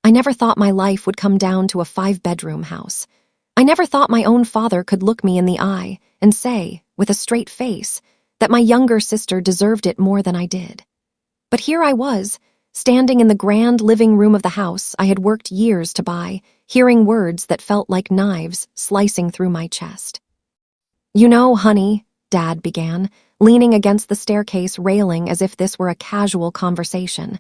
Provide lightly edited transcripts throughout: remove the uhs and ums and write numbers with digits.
I never thought my life would come down to a 5-bedroom house. I never thought my own father could look me in the eye and say, with a straight face, that my younger sister deserved it more than I did. But here I was, standing in the grand living room of the house I had worked years to buy, hearing words that felt like knives slicing through my chest. "You know, honey," Dad began, leaning against the staircase railing as if this were a casual conversation,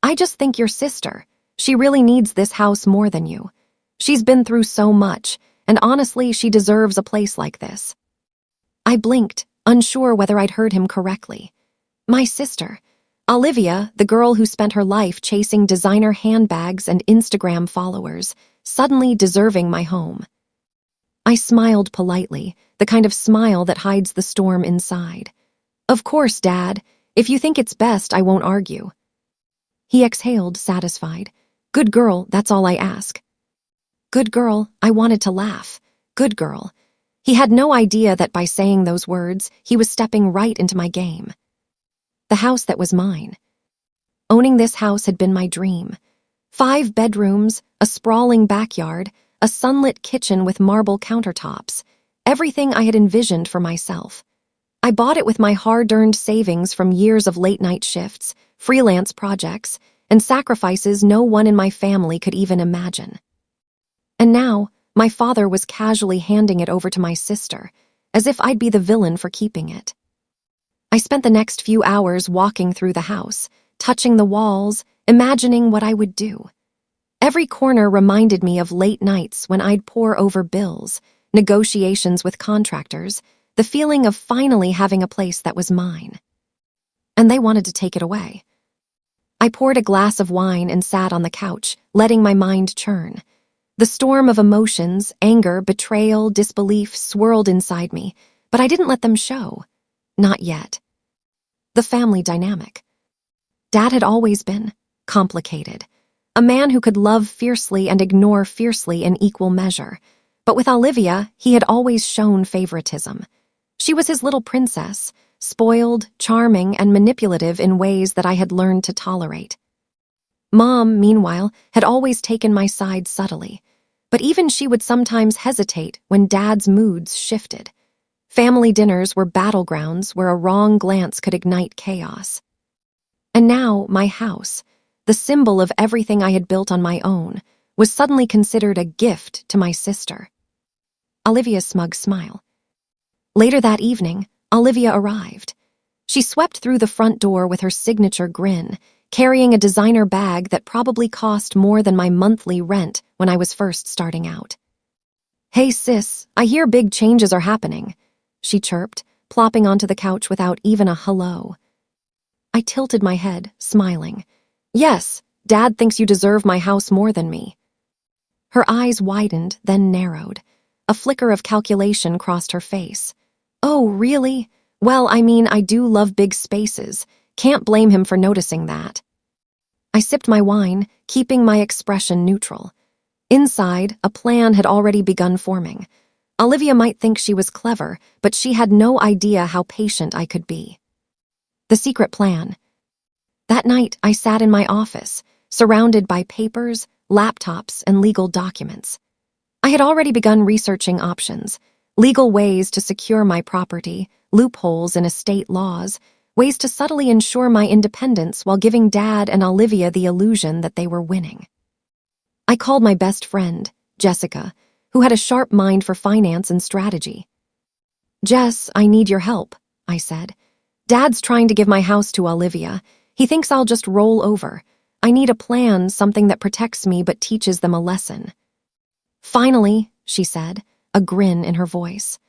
"I just think your sister, she really needs this house more than you. She's been through so much, and honestly, she deserves a place like this." I blinked, unsure whether I'd heard him correctly. My sister, Olivia, the girl who spent her life chasing designer handbags and Instagram followers, suddenly deserving my home. I smiled politely, the kind of smile that hides the storm inside. "Of course, Dad. If you think it's best, I won't argue." He exhaled, satisfied. "Good girl, that's all I ask." Good girl, I wanted to laugh. Good girl. He had no idea that by saying those words, he was stepping right into my game. The house that was mine. Owning this house had been my dream. 5 bedrooms, a sprawling backyard, a sunlit kitchen with marble countertops, everything I had envisioned for myself. I bought it with my hard-earned savings from years of late-night shifts, freelance projects, and sacrifices no one in my family could even imagine. And now, my father was casually handing it over to my sister, as if I'd be the villain for keeping it. I spent the next few hours walking through the house, touching the walls, imagining what I would do. Every corner reminded me of late nights when I'd pore over bills, negotiations with contractors, the feeling of finally having a place that was mine. And they wanted to take it away. I poured a glass of wine and sat on the couch, letting my mind churn. The storm of emotions, anger, betrayal, disbelief swirled inside me, but I didn't let them show. Not yet. The family dynamic. Dad had always been complicated. A man who could love fiercely and ignore fiercely in equal measure. But with Olivia, he had always shown favoritism. She was his little princess, spoiled, charming, and manipulative in ways that I had learned to tolerate. Mom, meanwhile, had always taken my side subtly, but even she would sometimes hesitate when Dad's moods shifted. Family dinners were battlegrounds where a wrong glance could ignite chaos. And now, my house, the symbol of everything I had built on my own, was suddenly considered a gift to my sister. Olivia's smug smile. Later that evening, Olivia arrived. She swept through the front door with her signature grin, carrying a designer bag that probably cost more than my monthly rent when I was first starting out. "Hey sis, I hear big changes are happening," she chirped, plopping onto the couch without even a hello. I tilted my head, smiling. "Yes, Dad thinks you deserve my house more than me." Her eyes widened, then narrowed. A flicker of calculation crossed her face. "Oh, really? Well, I mean, I do love big spaces. Can't blame him for noticing that." I sipped my wine, keeping my expression neutral. Inside, a plan had already begun forming. Olivia might think she was clever, but she had no idea how patient I could be. The secret plan. That night, I sat in my office, surrounded by papers, laptops, and legal documents. I had already begun researching options, legal ways to secure my property, loopholes in estate laws, ways to subtly ensure my independence while giving Dad and Olivia the illusion that they were winning. I called my best friend, Jessica, who had a sharp mind for finance and strategy. "Jess, I need your help," I said. "Dad's trying to give my house to Olivia. He thinks I'll just roll over. I need a plan, something that protects me but teaches them a lesson." "Finally," she said, a grin in her voice.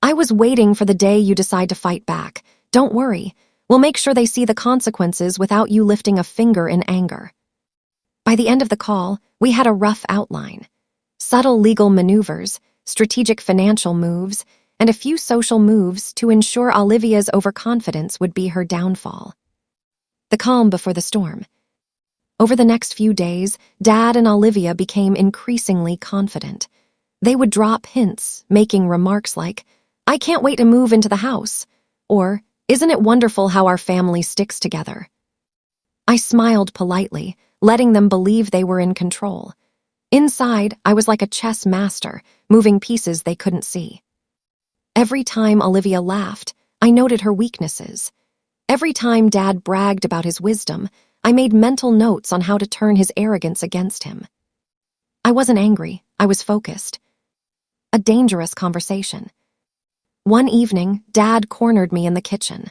"I was waiting for the day you decide to fight back. Don't worry. We'll make sure they see the consequences without you lifting a finger in anger." By the end of the call, we had a rough outline. Subtle legal maneuvers, strategic financial moves, and a few social moves to ensure Olivia's overconfidence would be her downfall. The calm before the storm. Over the next few days, Dad and Olivia became increasingly confident. They would drop hints, making remarks like, "I can't wait to move into the house," or, "Isn't it wonderful how our family sticks together?" I smiled politely, letting them believe they were in control. Inside, I was like a chess master, moving pieces they couldn't see. Every time Olivia laughed, I noted her weaknesses. Every time Dad bragged about his wisdom, I made mental notes on how to turn his arrogance against him. I wasn't angry, I was focused. A dangerous conversation. One evening, Dad cornered me in the kitchen.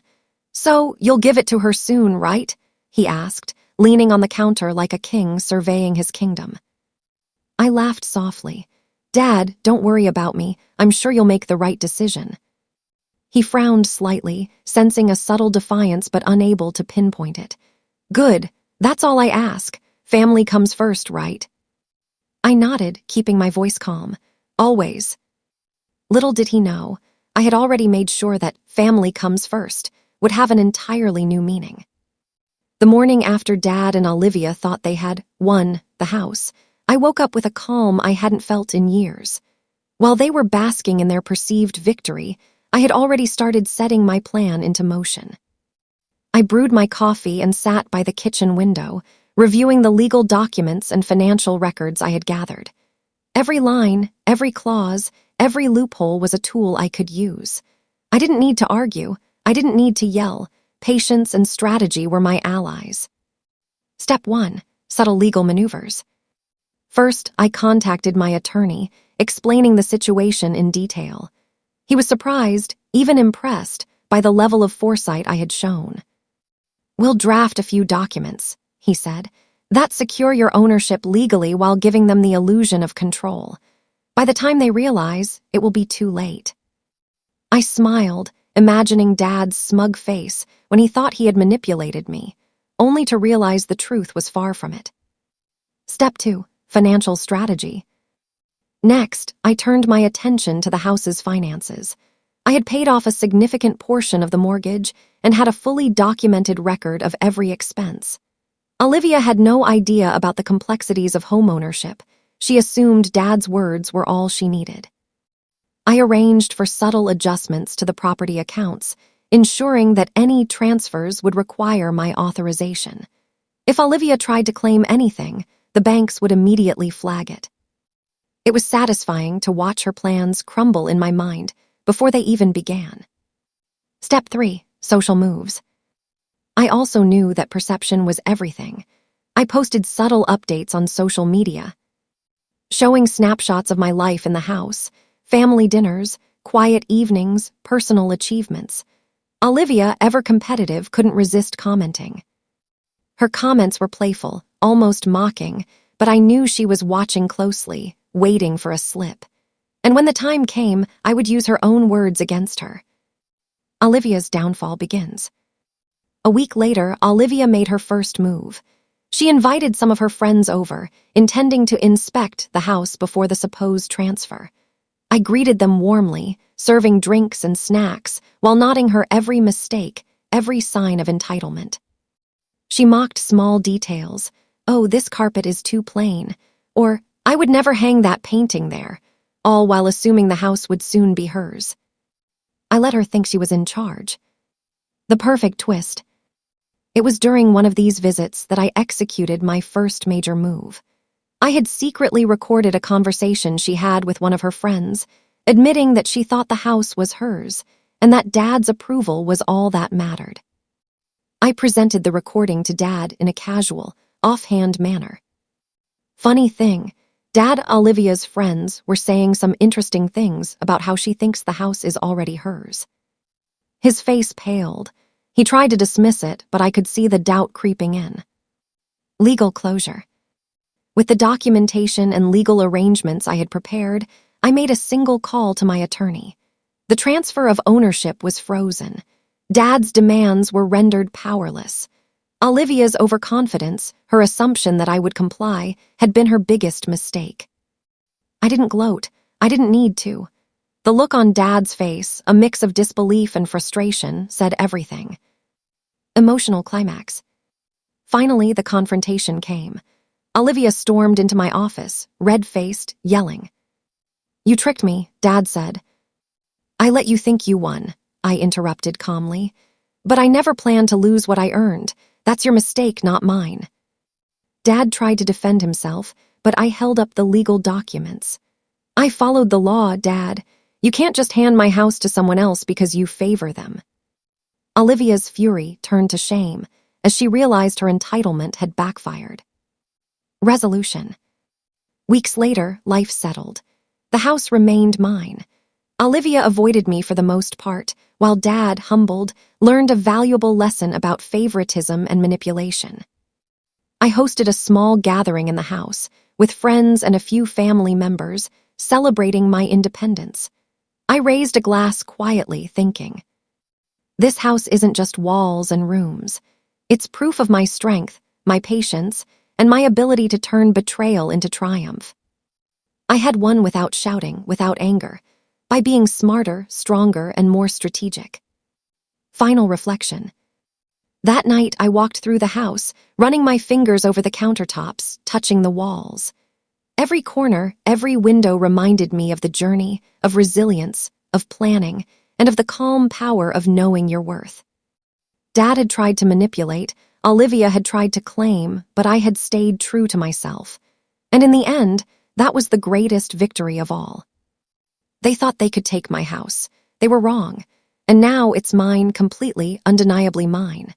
"So, you'll give it to her soon, right?" he asked, leaning on the counter like a king surveying his kingdom. I laughed softly. "Dad, don't worry about me. I'm sure you'll make the right decision." He frowned slightly, sensing a subtle defiance but unable to pinpoint it. "Good. That's all I ask. Family comes first, right?" I nodded, keeping my voice calm. "Always." Little did he know, I had already made sure that "family comes first" would have an entirely new meaning. The morning after Dad and Olivia thought they had won the house, I woke up with a calm I hadn't felt in years. While they were basking in their perceived victory, I had already started setting my plan into motion. I brewed my coffee and sat by the kitchen window, reviewing the legal documents and financial records I had gathered. Every line, every clause, every loophole was a tool I could use. I didn't need to argue. I didn't need to yell. Patience and strategy were my allies. Step 1. Subtle legal maneuvers. First, I contacted my attorney, explaining the situation in detail. He was surprised, even impressed, by the level of foresight I had shown. "We'll draft a few documents," he said, "that secure your ownership legally while giving them the illusion of control. By the time they realize, it will be too late." I smiled, imagining Dad's smug face when he thought he had manipulated me, only to realize the truth was far from it. Step 2. Financial strategy. Next, I turned my attention to the house's finances. I had paid off a significant portion of the mortgage and had a fully documented record of every expense. Olivia had no idea about the complexities of homeownership. She assumed Dad's words were all she needed. I arranged for subtle adjustments to the property accounts, ensuring that any transfers would require my authorization. If Olivia tried to claim anything, the banks would immediately flag it. It was satisfying to watch her plans crumble in my mind before they even began. Step 3. Social moves. I also knew that perception was everything. I posted subtle updates on social media, showing snapshots of my life in the house, family dinners, quiet evenings, personal achievements. Olivia, ever competitive, couldn't resist commenting. Her comments were playful, almost mocking, but I knew she was watching closely, waiting for a slip. And when the time came, I would use her own words against her. Olivia's downfall begins. A week later, Olivia made her first move. She invited some of her friends over, intending to inspect the house before the supposed transfer. I greeted them warmly, serving drinks and snacks, while nodding her every mistake, every sign of entitlement. She mocked small details. "Oh, this carpet is too plain," or "I would never hang that painting there," all while assuming the house would soon be hers. I let her think she was in charge. The perfect twist. It was during one of these visits that I executed my first major move. I had secretly recorded a conversation she had with one of her friends, admitting that she thought the house was hers, and that Dad's approval was all that mattered. I presented the recording to Dad in a casual, offhand manner. Funny thing, Dad Olivia's friends were saying some interesting things about how she thinks the house is already hers. His face paled. He tried to dismiss it, but I could see the doubt creeping in. Legal closure. With the documentation and legal arrangements I had prepared, I made a single call to my attorney. The transfer of ownership was frozen. Dad's demands were rendered powerless. Olivia's overconfidence, her assumption that I would comply, had been her biggest mistake. I didn't gloat. I didn't need to. The look on Dad's face, a mix of disbelief and frustration, said everything. Emotional climax. Finally, the confrontation came. Olivia stormed into my office, red-faced, yelling. "You tricked me," Dad said. "I let you think you won," I interrupted calmly. "But I never planned to lose what I earned. That's your mistake, not mine." Dad tried to defend himself, but I held up the legal documents. I followed the law, Dad. You can't just hand my house to someone else because you favor them. Olivia's fury turned to shame as she realized her entitlement had backfired. Resolution. Weeks later, life settled. The house remained mine. Olivia avoided me for the most part, while Dad, humbled, learned a valuable lesson about favoritism and manipulation. I hosted a small gathering in the house, with friends and a few family members, celebrating my independence. I raised a glass quietly, thinking, this house isn't just walls and rooms. It's proof of my strength, my patience, and my ability to turn betrayal into triumph. I had won without shouting, without anger, by being smarter, stronger, and more strategic. Final reflection. That night, I walked through the house, running my fingers over the countertops, touching the walls. Every corner, every window reminded me of the journey, of resilience, of planning, and of the calm power of knowing your worth. Dad had tried to manipulate, Olivia had tried to claim, but I had stayed true to myself. And in the end, that was the greatest victory of all. They thought they could take my house. They were wrong. And now it's mine, completely, undeniably mine.